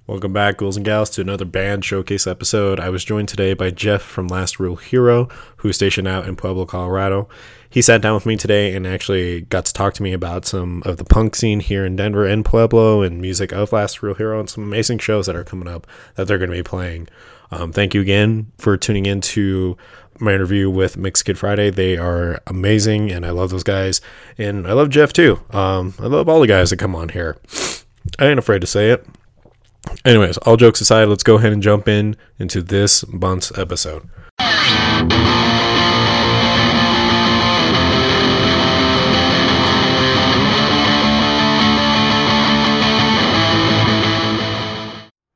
Welcome back, ghouls and gals, to another Band Showcase episode. I was joined today by Geoff from Last Real Hero, who's stationed out in Pueblo, Colorado. He sat down with me today and actually got to talk to me about some of the punk scene here in Denver and Pueblo and music of Last Real Hero and some amazing shows that are coming up that they're going to be playing. Thank you again for tuning in to my interview with Mixed Kid Friday. They are amazing, and I love those guys. And I love Geoff, too. I love all the guys that come on here. I ain't afraid to say it. Anyways, all jokes aside, let's go ahead and jump into this month's episode.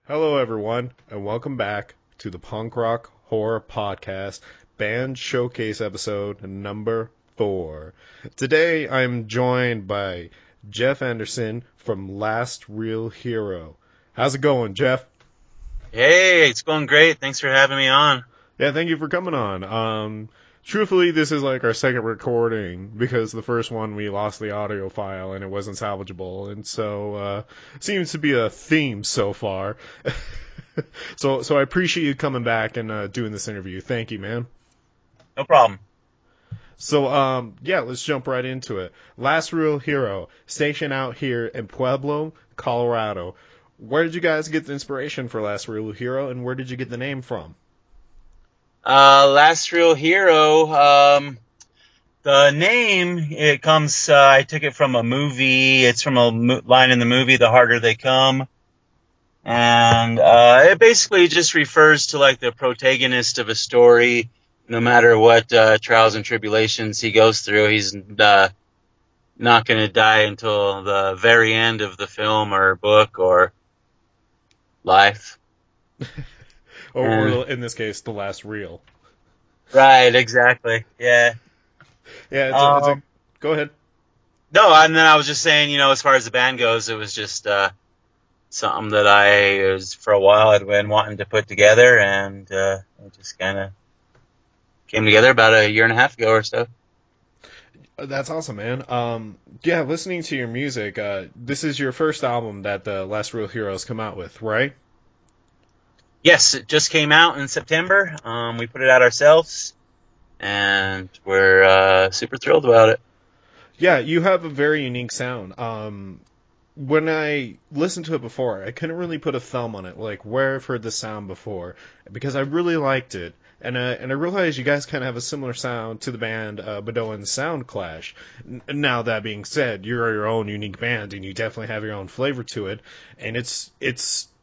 Hello, everyone, and welcome back to the Punk Rock Horror Podcast Band Showcase episode number 4. Today, I'm joined by Geoff Anderson from Last Real Hero. How's it going, Geoff? Hey, it's going great. Thanks for having me on. Yeah, thank you for coming on. Truthfully, this is like our second recording because the first one we lost the audio file and it wasn't salvageable, and so seems to be a theme so far. So I appreciate you coming back and doing this interview. Thank you, man. No problem. So yeah, let's jump right into it. Last Real Hero, stationed out here in Pueblo, Colorado. Where did you guys get the inspiration for Last Real Hero, and where did you get the name from? Last Real Hero, the name, it comes, I took it from a movie. It's from a line in the movie, The Harder They Come. And it basically just refers to, like, the protagonist of a story. No matter what trials and tribulations he goes through, he's not going to die until the very end of the film or book or life. or in this case, the last reel. Right, exactly. Yeah. Yeah, go ahead. No, and then I was just saying, as far as the band goes, it was just something that for a while, I'd been wanting to put together, and it just kind of came together about a year and a half ago or so. That's awesome, man. Yeah, listening to your music, this is your first album that the Last Real Heroes come out with, right? Yes, it just came out in September. We put it out ourselves, and we're super thrilled about it. Yeah, you have a very unique sound. When I listened to it before, I couldn't really put a thumb on it, like where I've heard the sound before, because I really liked it. And I realized you guys kind of have a similar sound to the band Bedoan Sound Clash. Now, that being said, you're your own unique band, and you definitely have your own flavor to it. And it's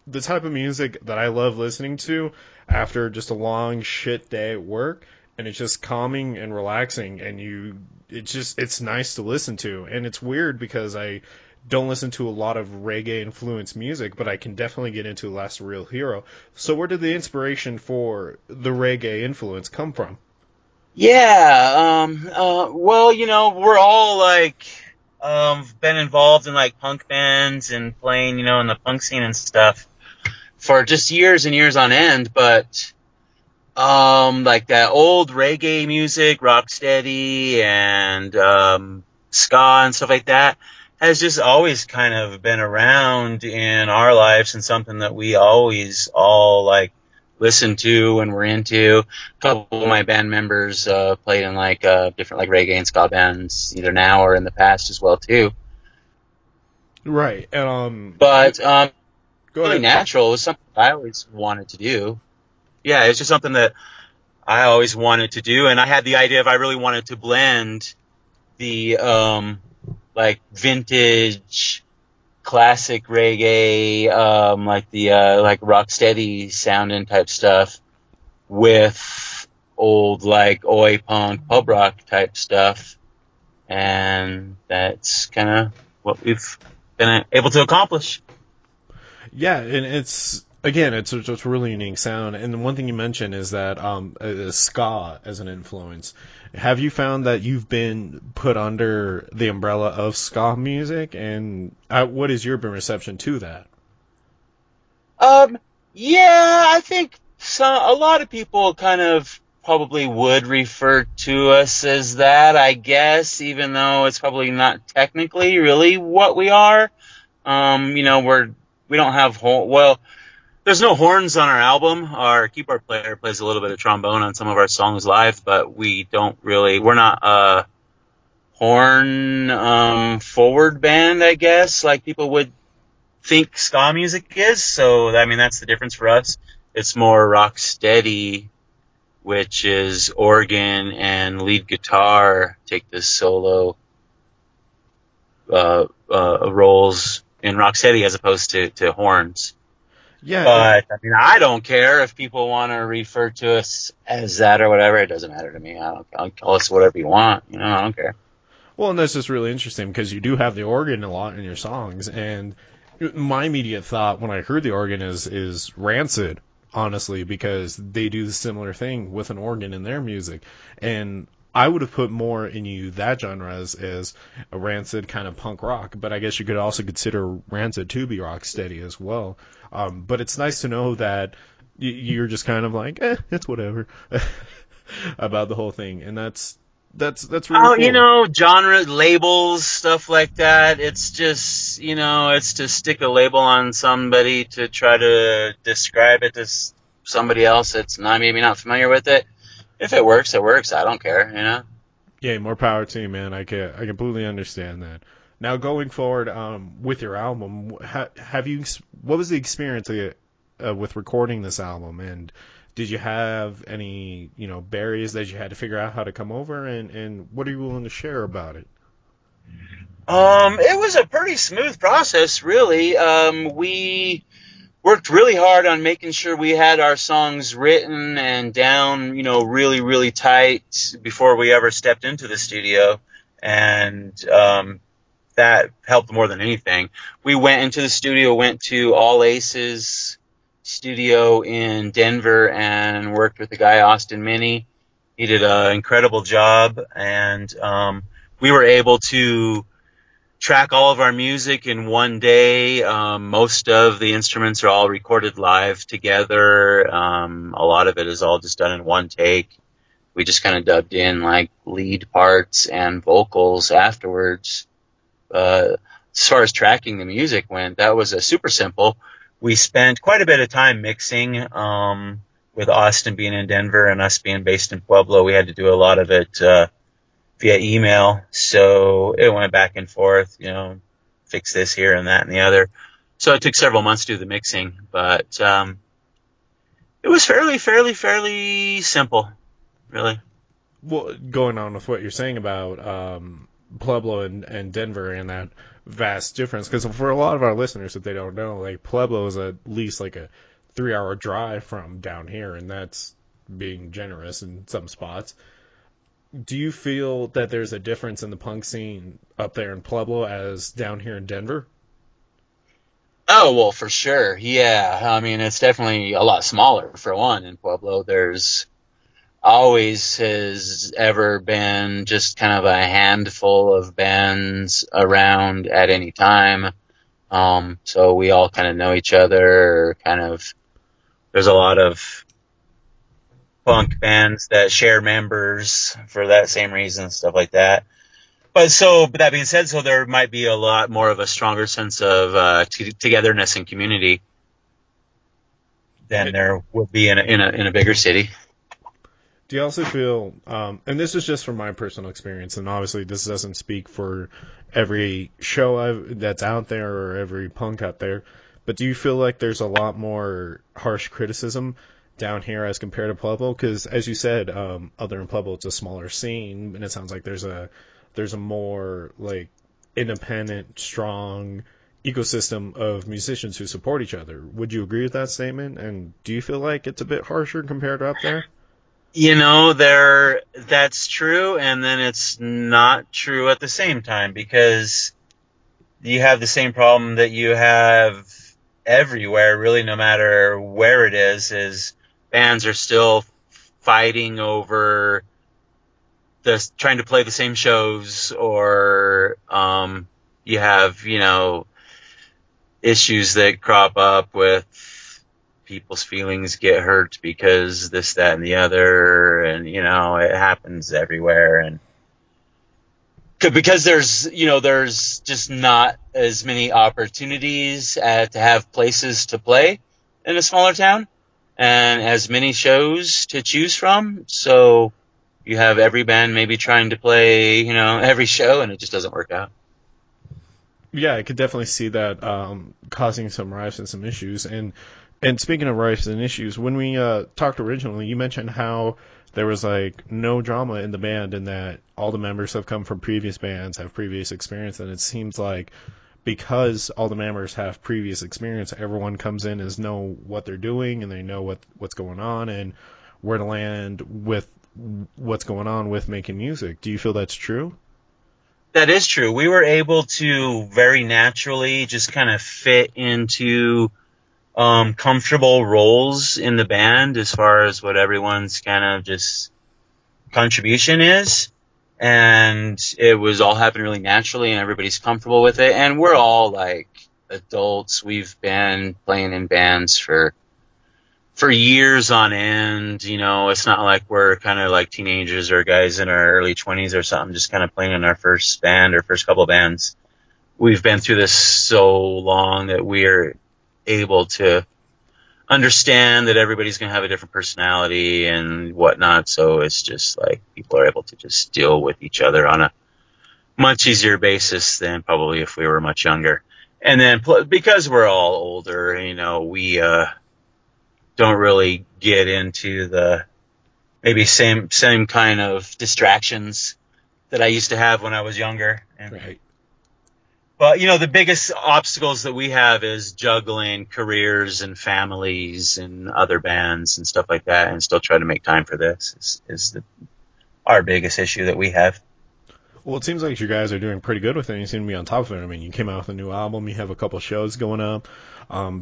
the type of music that I love listening to after just a long shit day at work. And it's just calming and relaxing, and it's nice to listen to. And it's weird because I don't listen to a lot of reggae-influenced music, but I can definitely get into Last Real Hero. So where did the inspiration for the reggae influence come from? Yeah, well, we're all, been involved in, punk bands and playing, in the punk scene and stuff for just years and years on end, but, that old reggae music, rocksteady and, ska and stuff like that, has just always kind of been around in our lives and something that we always all listen to and we're into. A couple of my band members played in different reggae and ska bands either now or in the past as well too. Right. But go really ahead. natural. It was something I always wanted to do. Yeah, it's just something that I always wanted to do, and I had the idea of I really wanted to blend the vintage classic reggae, rocksteady sounding type stuff with old oi punk pub rock type stuff, and that's kind of what we've been able to accomplish. Yeah, and it's a really unique sound. And the one thing you mentioned is that ska as an influence. Have you found that you've been put under the umbrella of ska music, and what is your reception to that? Yeah, I think a lot of people kind of probably would refer to us as that, I guess, even though it's probably not technically really what we are. We're we don't have well, there's no horns on our album. Our keyboard player plays a little bit of trombone on some of our songs live, but we're not a horn forward band, I guess, like people would think ska music is. So, I mean, that's the difference for us. It's more rock steady, which is organ and lead guitar take this solo roles in rock steady as opposed to horns. Yeah, But I mean, I don't care if people want to refer to us as that or whatever. It doesn't matter to me. I'll call us whatever you want. You know, I don't care. well, and that's just really interesting because you do have the organ a lot in your songs, and my immediate thought when I heard the organ is Rancid, honestly, because they do the similar thing with an organ in their music, and I would have put more in you that genre as a Rancid kind of punk rock, but I guess you could also consider Rancid to be rock steady as well. But it's nice to know that you're just kind of like, it's whatever about the whole thing, and that's really cool. You know, genre labels, stuff like that. It's just, you know, it's to stick a label on somebody to try to describe it to somebody else that's maybe not familiar with it. If it works, it works. I don't care, you know? Yeah, more power to you, man. I completely understand that. Now, going forward, with your album, what was the experience with recording this album, and did you have any, barriers that you had to figure out how to come over, and what are you willing to share about it? It was a pretty smooth process, really. We worked really hard on making sure we had our songs written and down, really, really tight before we ever stepped into the studio. And that helped more than anything. We went into the studio, went to All Aces studio in Denver and worked with the guy, Austin Minnie. He did an incredible job, and we were able to track all of our music in one day. Most of the instruments are all recorded live together. A lot of it is all just done in one take. We just kind of dubbed in like lead parts and vocals afterwards. As far as tracking the music went, that was super simple. We spent quite a bit of time mixing, with Austin being in Denver and us being based in Pueblo. We had to do a lot of it via email, so it went back and forth, fix this here and that and the other. So it took several months to do the mixing, but it was fairly simple, really. Well, going on with what you're saying about Pueblo and Denver and that vast difference, because for a lot of our listeners, if they don't know, like Pueblo is at least like a 3-hour drive from down here, and that's being generous in some spots. Do you feel that there's a difference in the punk scene up there in Pueblo as down here in Denver? Oh, well, for sure. Yeah. I mean, it's definitely a lot smaller, for one. In Pueblo, there's always has ever been just kind of a handful of bands around at any time. So we all kind of know each other, there's a lot of punk bands that share members for that same reason, stuff like that. But that being said, so there might be a lot more of a stronger sense of togetherness and community than there would be in a bigger city. Do you also feel, and this is just from my personal experience, and obviously this doesn't speak for every show that's out there or every punk out there, but do you feel like there's a lot more harsh criticism down here as compared to Pueblo? Because as you said, other than Pueblo, it's a smaller scene, and it sounds like there's a more like independent, strong ecosystem of musicians who support each other. Would you agree with that statement? And do you feel like it's a bit harsher compared to up there? That's true, and then it's not true at the same time, because you have the same problem that you have everywhere, really, no matter where it is bands are still fighting over trying to play the same shows, or you have, issues that crop up with people's feelings get hurt because this, that, and the other, and, it happens everywhere. And because there's just not as many opportunities to have places to play in a smaller town, and as many shows to choose from. So you have every band maybe trying to play, every show, and it just doesn't work out. Yeah, I could definitely see that causing some rifts and some issues. And speaking of rifts and issues, when we talked originally, you mentioned how there was like no drama in the band, and that all the members have come from previous bands, have previous experience, and it seems like because all the members have previous experience, everyone comes in as know what they're doing, and they know what's going on and where to land with what's going on with making music. Do you feel that's true? That is true. We were able to very naturally just kind of fit into comfortable roles in the band as far as what everyone's kind of just contribution is. And it was all happening really naturally, and everybody's comfortable with it. And we're all like adults. We've been playing in bands for years on end. It's not like we're kind of like teenagers or guys in our early 20s or something, just kind of playing in our first band or first couple bands. We've been through this so long that we're able to understand that everybody's going to have a different personality and whatnot. So it's just like people are able to just deal with each other on a much easier basis than probably if we were much younger. And then because we're all older, we don't really get into the maybe same kind of distractions that I used to have when I was younger. Right. But, the biggest obstacles that we have is juggling careers and families and other bands and stuff like that, and still try to make time for this is our biggest issue that we have. Well, it seems like you guys are doing pretty good with it. You seem to be on top of it. I mean, you came out with a new album. You have a couple shows going up.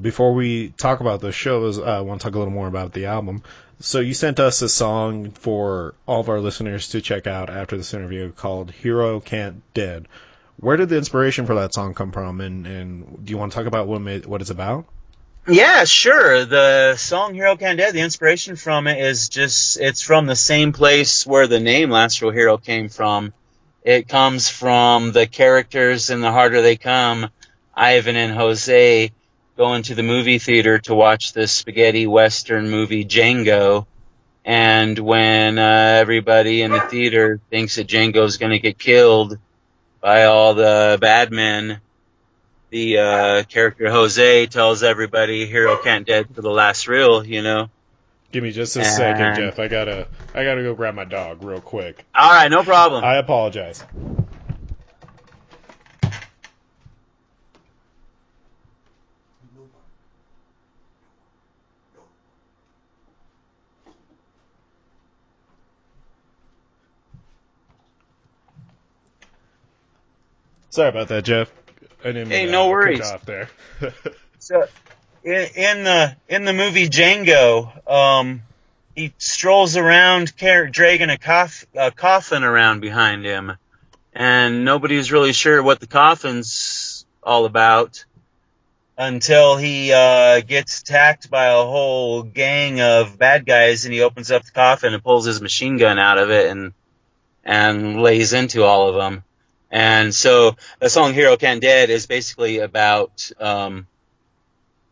Before we talk about those shows, I want to talk a little more about the album. So you sent us a song for all of our listeners to check out after this interview called Hero Can't Dead. Where did the inspiration for that song come from, and do you want to talk about what it's about? Yeah, sure. The song Hero Can't Dead, the inspiration from it is it's from the same place where the name Last Real Hero came from. It comes from the characters in The Harder They Come, Ivan and Jose, going to the movie theater to watch the spaghetti western movie Django. And when everybody in the theater thinks that Django's going to get killed by all the bad men, the character Jose tells everybody Hero Can't Dead for the last reel, Give me just a second, Geoff. I gotta go grab my dog real quick. All right, no problem. I apologize. Sorry about that, Geoff. I didn't mean no worries. Cut you off there. So, in the movie Django, he strolls around dragging a coffin around behind him, and nobody's really sure what the coffin's all about until he gets attacked by a whole gang of bad guys, and he opens up the coffin and pulls his machine gun out of it and lays into all of them. And so the song Hero Can't Dead is basically about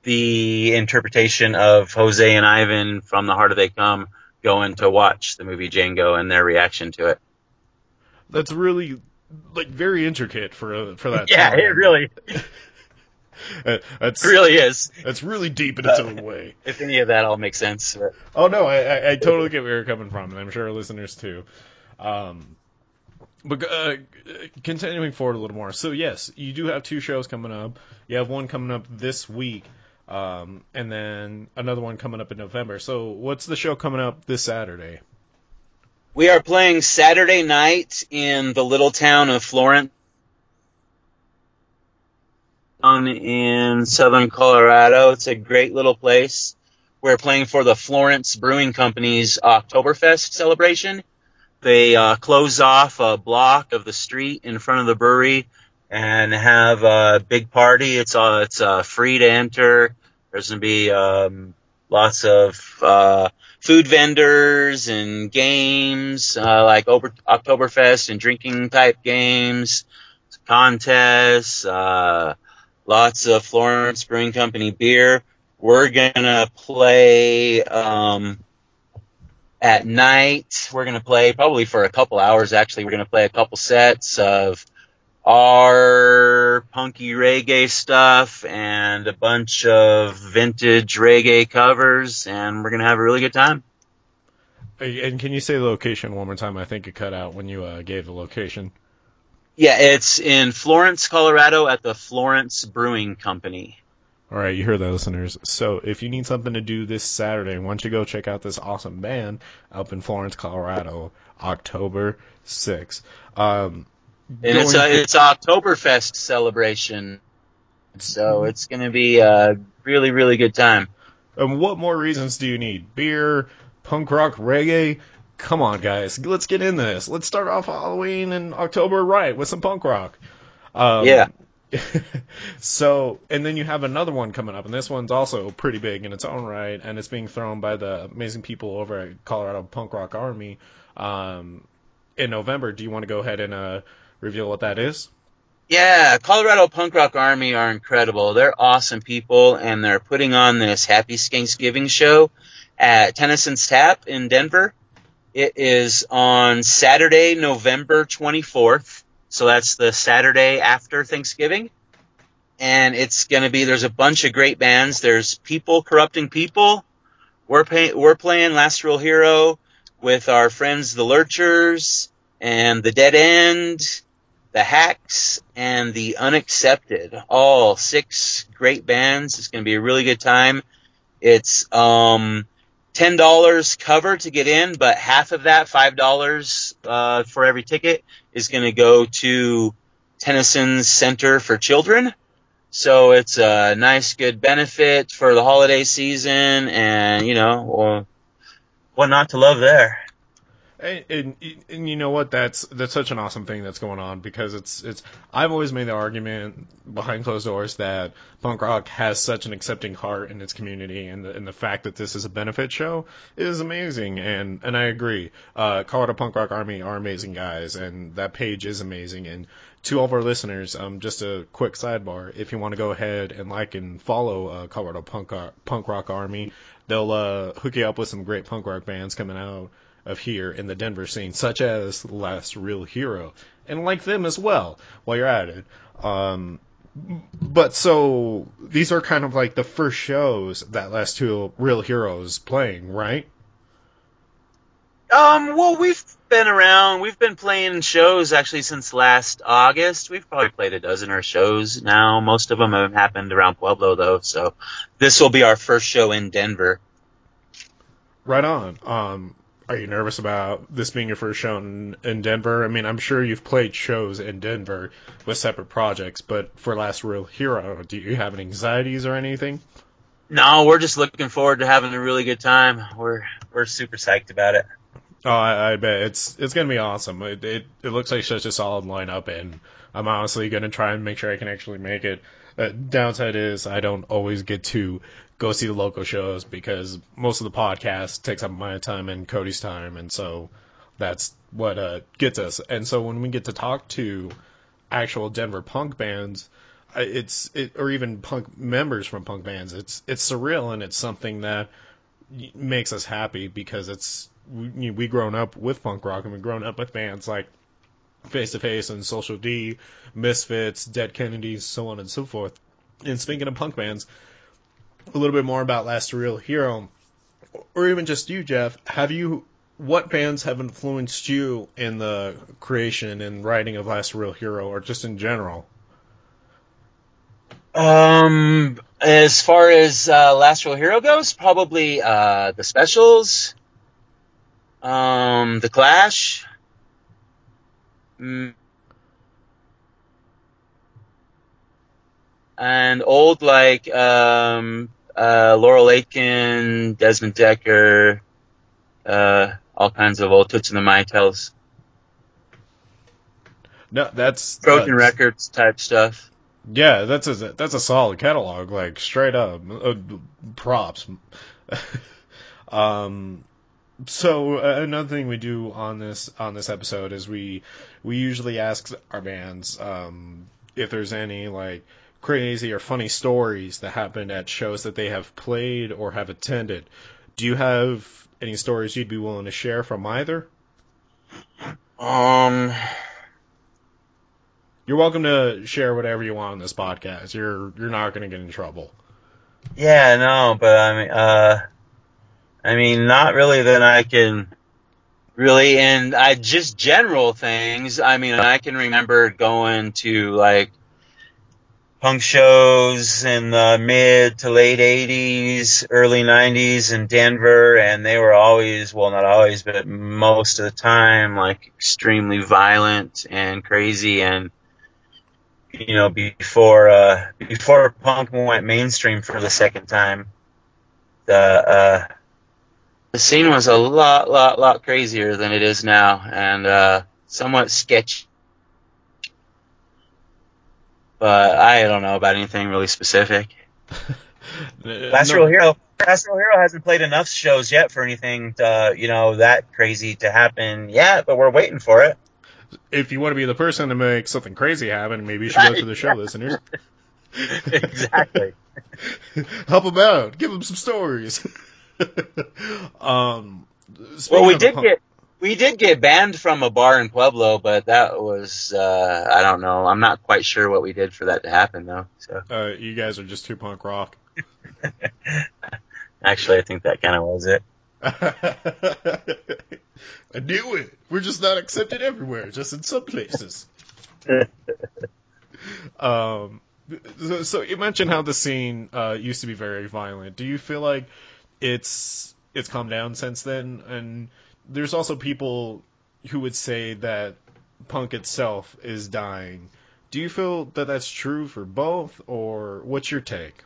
the interpretation of Jose and Ivan from The Harder They Come going to watch the movie Django and their reaction to it. That's really very intricate for that. Yeah, song. it really. It really is. It's really deep in its own way. If any of that all makes sense. But. Oh no, I totally get where you're coming from, and I'm sure our listeners too. But continuing forward a little more. So yes, you do have 2 shows coming up. You have one coming up this week, and then another one coming up in November. So what's the show coming up this Saturday? We are playing Saturday night in the little town of Florence in southern Colorado. It's a great little place. We're playing for the Florence Brewing Company's Oktoberfest celebration. They close off a block of the street in front of the brewery and have a big party. It's free to enter. There's going to be lots of food vendors and games like Oktoberfest and drinking type games, contests, lots of Florence Brewing Company beer. We're gonna play at night. We're gonna play probably for a couple hours. Actually, we're gonna play a couple sets of our punky reggae stuff and a bunch of vintage reggae covers, and we're gonna have a really good time. And can you say the location one more time? I think it cut out when you gave the location. Yeah, it's in Florence, Colorado at the Florence Brewing Company. All right, you heard that, listeners. So if you need something to do this Saturday, why don't you go check out this awesome band up in Florence, Colorado, October 6th. And it's an Oktoberfest celebration, so it's going to be a really, really good time. And what more reasons do you need? Beer, punk rock, reggae? Come on, guys. Let's get into this. Let's start off Halloween in October right with some punk rock. Yeah. So, and then you have another one coming up, and this one's also pretty big in its own right, and it's being thrown by the amazing people over at Colorado Punk Rock Army in November. Do you want to go ahead and reveal what that is? Yeah, Colorado Punk Rock Army are incredible. They're awesome people, and they're putting on this Happy Thanksgiving show at Tennyson's Tap in Denver. It is on Saturday, November 24th. So that's the Saturday after Thanksgiving. And it's going to be, there's a bunch of great bands. There's People Corrupting People. We're playing Last Real Hero with our friends the Lurchers and the Dead End, the Hacks, and the Unaccepted. All 6 great bands. It's going to be a really good time. It's $10 cover to get in, but half of that, $5 for every ticket, is going to go to Tennyson's Center for Children. So it's a nice, good benefit for the holiday season, and, what not to love there. And you know what? That's such an awesome thing that's going on, because it's I've always made the argument behind closed doors that punk rock has such an accepting heart in its community, and the fact that this is a benefit show is amazing, and I agree. Colorado Punk Rock Army are amazing guys, and that page is amazing. And to all of our listeners, just a quick sidebar: if you want to go ahead and like and follow Colorado Punk Rock Army, they'll hook you up with some great punk rock bands coming out of here in the Denver scene, such as Last Real Hero, and like them as well while you're at it. But so these are kind of like the first shows that Last Real Heroes playing, right? Well, we've been around. We've been playing shows actually since last August. We've probably played a dozen or shows now. Most of them have happened around Pueblo, though, so this will be our first show in Denver. Right on. Are you nervous about this being your first show in Denver? I mean, I'm sure you've played shows in Denver with separate projects, but for Last Real Hero, do you have any anxieties or anything? No, we're just looking forward to having a really good time. We're super psyched about it. Oh, I bet it's gonna be awesome. It looks like such a solid lineup, and I'm honestly gonna try and make sure I can actually make it. Downside is I don't always get to go see the local shows because most of the podcast takes up my time and Cody's time, and so that's what gets us. And so when we get to talk to actual Denver punk bands, or even punk members from punk bands, it's surreal, and it's something that makes us happy, because we grown up with punk rock, and we've grown up with bands like Face to Face and Social D, Misfits, Dead Kennedys, so on and so forth. And speaking of punk bands, a little bit more about Last Real Hero, or even just you, Geoff. What bands have influenced you in the creation and writing of Last Real Hero, or just in general? As far as Last Real Hero goes, probably the Specials, the Clash. And old, like Laurel Aitken, Desmond Decker, all kinds of old Toots and the Maytals. No, that's Broken Records type stuff. Yeah, that's a solid catalog, like straight up. Props. um, so another thing we do on this episode is we usually ask our bands if there's any like crazy or funny stories that happened at shows that they have played or have attended. Do you have any stories you'd be willing to share from either? Um, You're welcome to share whatever you want on this podcast. You're not going to get in trouble. yeah, no, but I mean, not really that I can really, and I just general things. I mean, I can remember going to like punk shows in the mid to late 80s, early 90s in Denver, and they were always, well, not always, but most of the time, like extremely violent and crazy. And, you know, before punk went mainstream for the second time, the scene was a lot crazier than it is now, and somewhat sketchy. But I don't know about anything really specific. Last Real Hero hasn't played enough shows yet for anything to, you know, that crazy to happen yet, but we're waiting for it. If you want to be the person to make something crazy happen, maybe you should go to the show, listeners. Exactly. Help them out. Give them some stories. Well, we did get banned from a bar in Pueblo, but that was I don't know. I'm not quite sure what we did for that to happen though. So you guys are just too punk rock. Actually, I think that kind of was it. I knew it. We're just not accepted everywhere, just in some places. So you mentioned how the scene used to be very violent. Do you feel like it's calmed down since then? And there's also people who would say that punk itself is dying. Do you feel that that's true for both, or what's your take?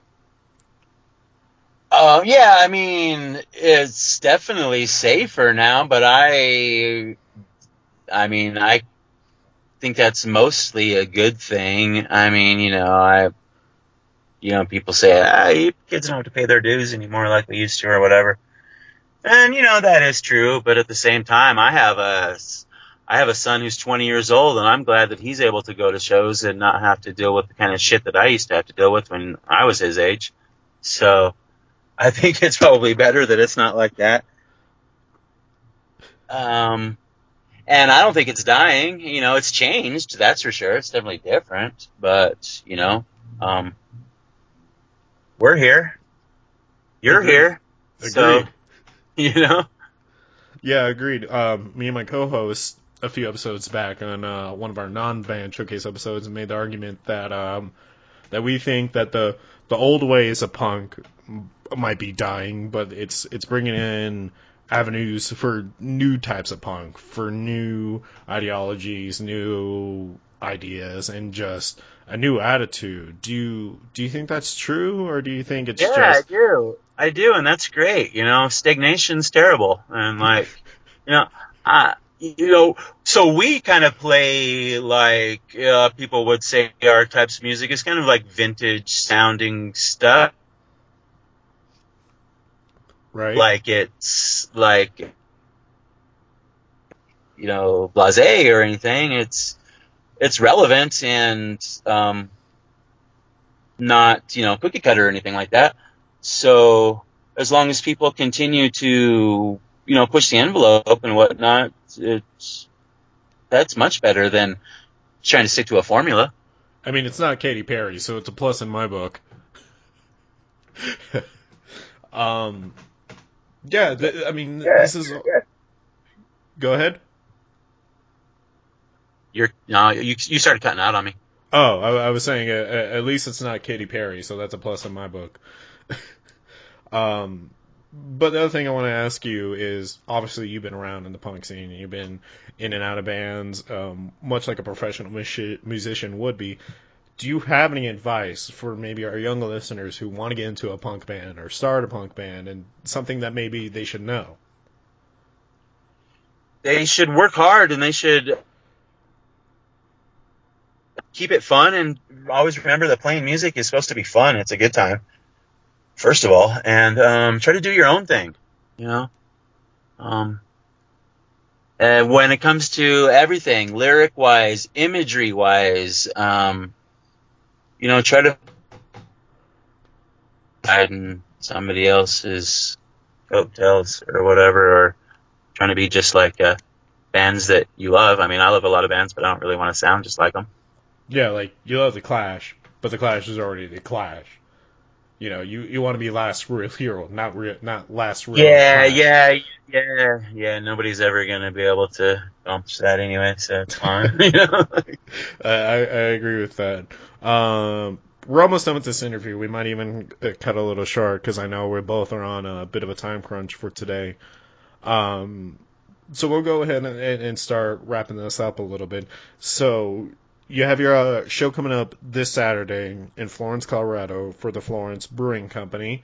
Yeah, I mean, it's definitely safer now, but I mean, I think that's mostly a good thing. I mean, people say, kids don't have to pay their dues anymore like we used to or whatever. And, that is true, but at the same time, I have a son who's 20 years old, and I'm glad that he's able to go to shows and not have to deal with the kind of shit that I used to have to deal with when I was his age. So I think it's probably better that it's not like that. And I don't think it's dying. It's changed, that's for sure. It's definitely different, but, we're here. You're Agreed. here. Agreed. So, Yeah, agreed. Me and my co-host a few episodes back on one of our non-band showcase episodes made the argument that that we think that the old ways of punk might be dying, but it's bringing in avenues for new types of punk, for new ideologies, new ideas, and just a new attitude. Do you think that's true, or do you think it's just... I do, and that's great. Stagnation's terrible, and so we kind of play like people would say our types of music is kind of like vintage sounding stuff. Right. Like it's like blasé or anything. It's relevant and not cookie cutter or anything like that. So as long as people continue to push the envelope and whatnot, that's much better than trying to stick to a formula. I mean, it's not Katy Perry, so it's a plus in my book. This is... Go ahead. You started cutting out on me. Oh, I was saying at least it's not Katy Perry, so that's a plus in my book. But the other thing I want to ask you is, obviously you've been around in the punk scene, you've been in and out of bands, much like a professional musician would be. Do you have any advice for maybe our young listeners who want to get into a punk band or start a punk band, and something that maybe they should know? They should work hard, and they should keep it fun, and always remember that playing music is supposed to be fun. It's a good time, first of all, and try to do your own thing, you know. When it comes to everything, lyric-wise, imagery-wise, you know, try to hide in somebody else's coattails or whatever, or trying to be just like bands that you love. I mean, I love a lot of bands, but I don't really want to sound just like them. Yeah, like, you love The Clash, but The Clash is already The Clash. You know, you want to be Last Real Hero, not Last Real Clash. Yeah. Nobody's ever going to be able to accomplish that anyway, so it's fine. You know? I agree with that. We're almost done with this interview. We might even cut a little short, because I know we both are on a bit of a time crunch for today. So we'll go ahead and start wrapping this up a little bit. So you have your show coming up this Saturday in Florence, Colorado for the Florence Brewing Company.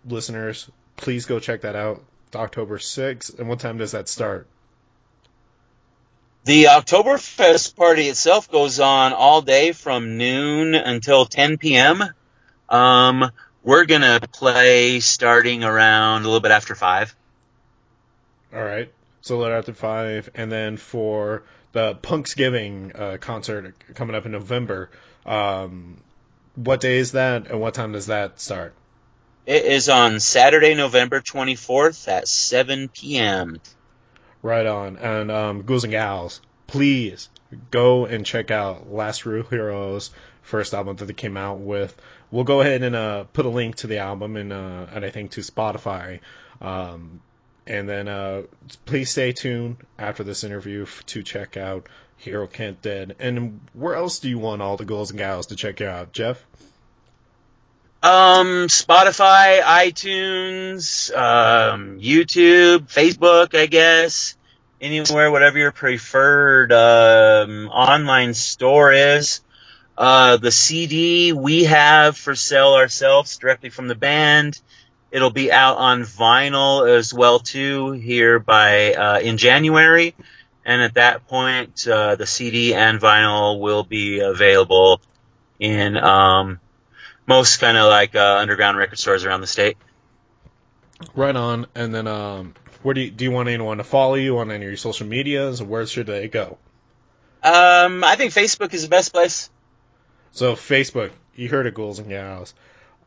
Listeners, please go check that out. It's October 6th. And what time does that start? The Oktoberfest party itself goes on all day from noon until 10 p.m. We're going to play starting around a little bit after 5. All right. So a little after 5. And then for the Punksgiving concert coming up in November, what day is that, and what time does that start? It is on Saturday, November 24th at 7 p.m. Right on. And ghouls and gals, please go and check out Last Real Heroes' first album that they came out with. We'll go ahead and put a link to the album and I think to Spotify. And then please stay tuned after this interview to check out Hero Can't Dead. And where else do you want all the ghouls and gals to check you out, Geoff? Spotify, iTunes, YouTube, Facebook, I guess. Anywhere, whatever your preferred online store is. The CD we have for sale ourselves directly from the band. It'll be out on vinyl as well too here by in January, and at that point the CD and vinyl will be available in most kind of like underground record stores around the state. Right on. And then where do you want anyone to follow you on any of your social medias? Where should they go? I think Facebook is the best place. So Facebook, you heard it, ghouls and gals.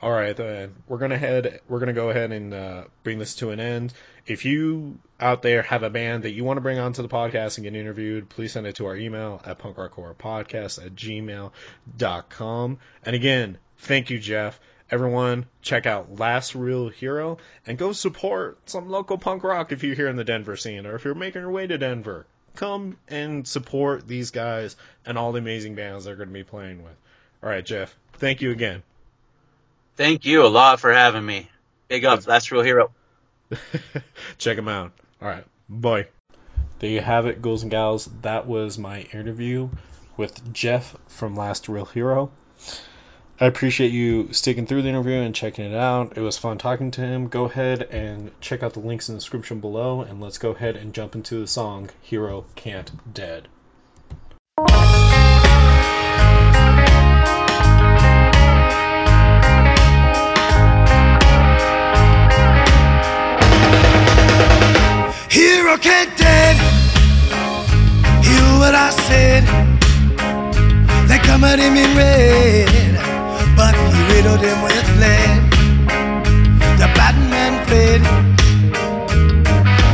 All right, then we're gonna go ahead and bring this to an end. If you out there have a band that you want to bring onto the podcast and get interviewed, please send it to our email at punkrockhorrorpodcast@gmail.com. And again, thank you, Geoff. Everyone, check out Last Real Hero and go support some local punk rock if you're here in the Denver scene, or if you're making your way to Denver. Come and support these guys and all the amazing bands they're going to be playing with. All right, Geoff, thank you again. Thank you a lot for having me. Big up, Last Real Hero. Check them out. All right, bye. There you have it, ghouls and gals. That was my interview with Geoff from Last Real Hero. I appreciate you sticking through the interview and checking it out. It was fun talking to him. Go ahead and check out the links in the description below, and let's go ahead and jump into the song Hero Can't Dead. Hero can't dead. Hear what I said. They come at him in red, but he riddled him with lead. The bad man fled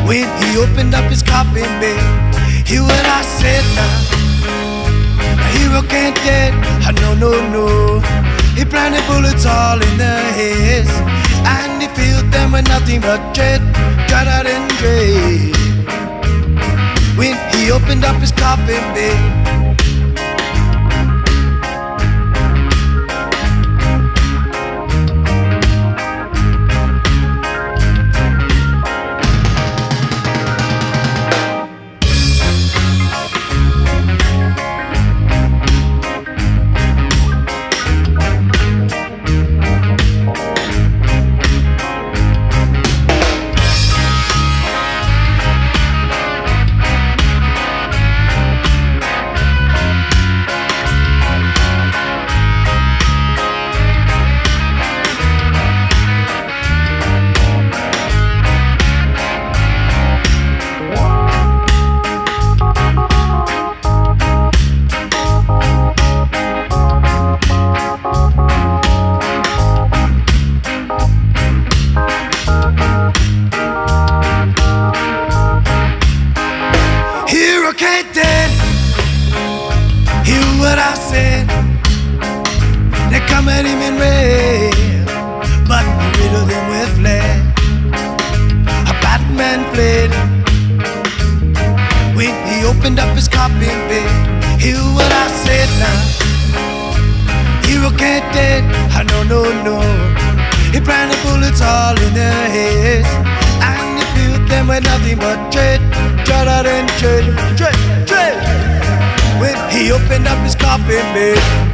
when he opened up his coffin bed. Hear what I said now. A hero can't dead. No. He planted bullets all in their heads, and he filled them with nothing but dread and dread. When he opened up his coffin bed, coffin bed. Hear what I said now. Hero can't dead, no, no, no. He planted bullets all in their heads, and he filled them with nothing but dread, dread and dread, dread, dread. When he opened up his coffin bed,